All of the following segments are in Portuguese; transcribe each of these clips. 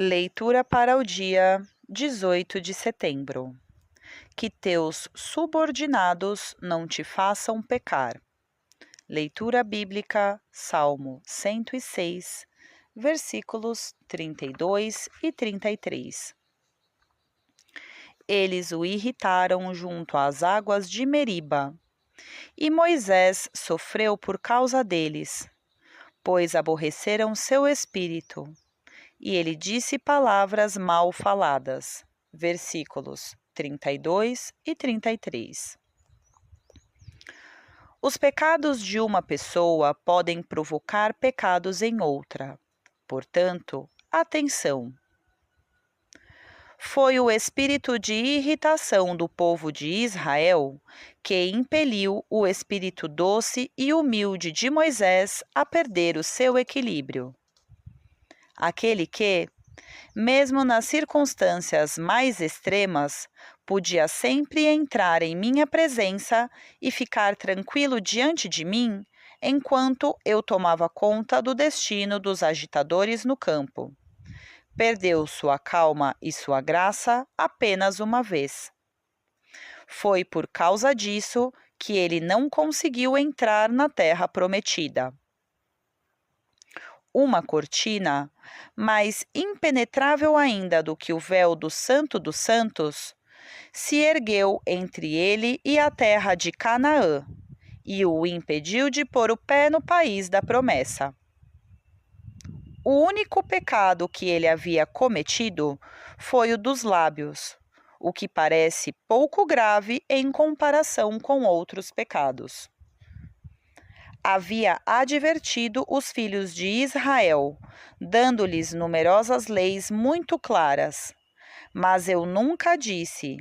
Leitura para o dia 18 de setembro. Que teus subordinados não te façam pecar. Leitura bíblica, Salmo 106, versículos 32 e 33. Eles o irritaram junto às águas de Meriba, e Moisés sofreu por causa deles, pois aborreceram seu espírito. E ele disse palavras mal faladas. Versículos 32 e 33. Os pecados de uma pessoa podem provocar pecados em outra. Portanto, atenção! Foi o espírito de irritação do povo de Israel que impeliu o espírito doce e humilde de Moisés a perder o seu equilíbrio. Aquele que, mesmo nas circunstâncias mais extremas, podia sempre entrar em minha presença e ficar tranquilo diante de mim, enquanto eu tomava conta do destino dos agitadores no campo. Perdeu sua calma e sua graça apenas uma vez. Foi por causa disso que ele não conseguiu entrar na terra prometida. Uma cortina, mais impenetrável ainda do que o véu do Santo dos Santos, se ergueu entre ele e a terra de Canaã, e o impediu de pôr o pé no país da promessa. O único pecado que ele havia cometido foi o dos lábios, o que parece pouco grave em comparação com outros pecados. Havia advertido os filhos de Israel, dando-lhes numerosas leis muito claras. Mas eu nunca disse: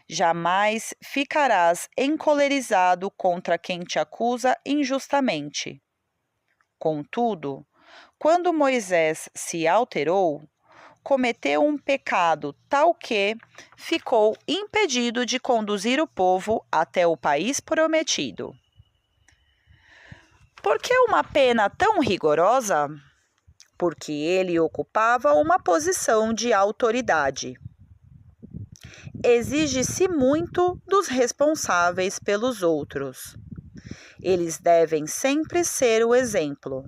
jamais ficarás encolerizado contra quem te acusa injustamente. Contudo, quando Moisés se alterou, cometeu um pecado tal que ficou impedido de conduzir o povo até o país prometido. Por que uma pena tão rigorosa? Porque ele ocupava uma posição de autoridade. Exige-se muito dos responsáveis pelos outros. Eles devem sempre ser o exemplo.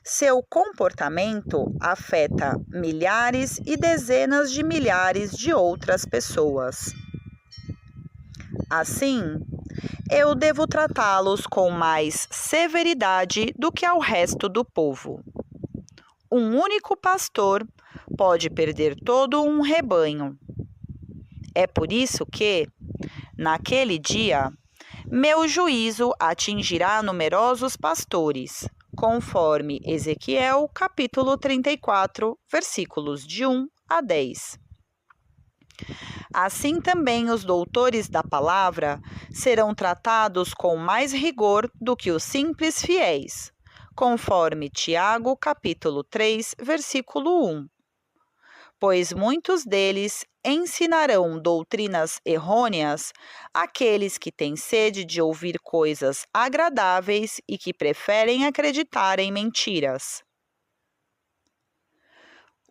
Seu comportamento afeta milhares e dezenas de milhares de outras pessoas. Assim, eu devo tratá-los com mais severidade do que ao resto do povo. Um único pastor pode perder todo um rebanho. É por isso que, naquele dia, meu juízo atingirá numerosos pastores, conforme Ezequiel, capítulo 34, versículos de 1 a 10. Assim também os doutores da palavra serão tratados com mais rigor do que os simples fiéis, conforme Tiago, capítulo 3, versículo 1. Pois muitos deles ensinarão doutrinas errôneas àqueles que têm sede de ouvir coisas agradáveis e que preferem acreditar em mentiras.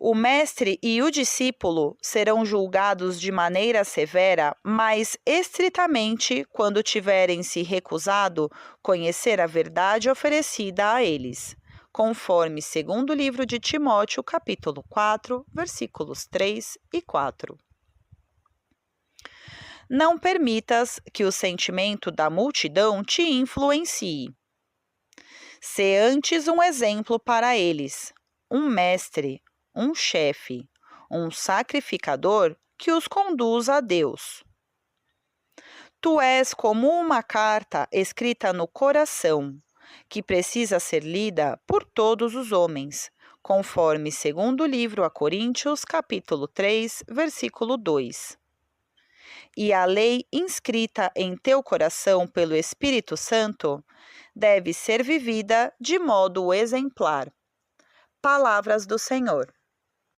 O mestre e o discípulo serão julgados de maneira severa, mas estritamente quando tiverem se recusado conhecer a verdade oferecida a eles, conforme segundo livro de Timóteo, capítulo 4, versículos 3 e 4. Não permitas que o sentimento da multidão te influencie. Sê antes um exemplo para eles, um mestre, um chefe, um sacrificador que os conduz a Deus. Tu és como uma carta escrita no coração, que precisa ser lida por todos os homens, conforme segundo livro a Coríntios, capítulo 3, versículo 2. E a lei inscrita em teu coração pelo Espírito Santo deve ser vivida de modo exemplar. Palavras do Senhor.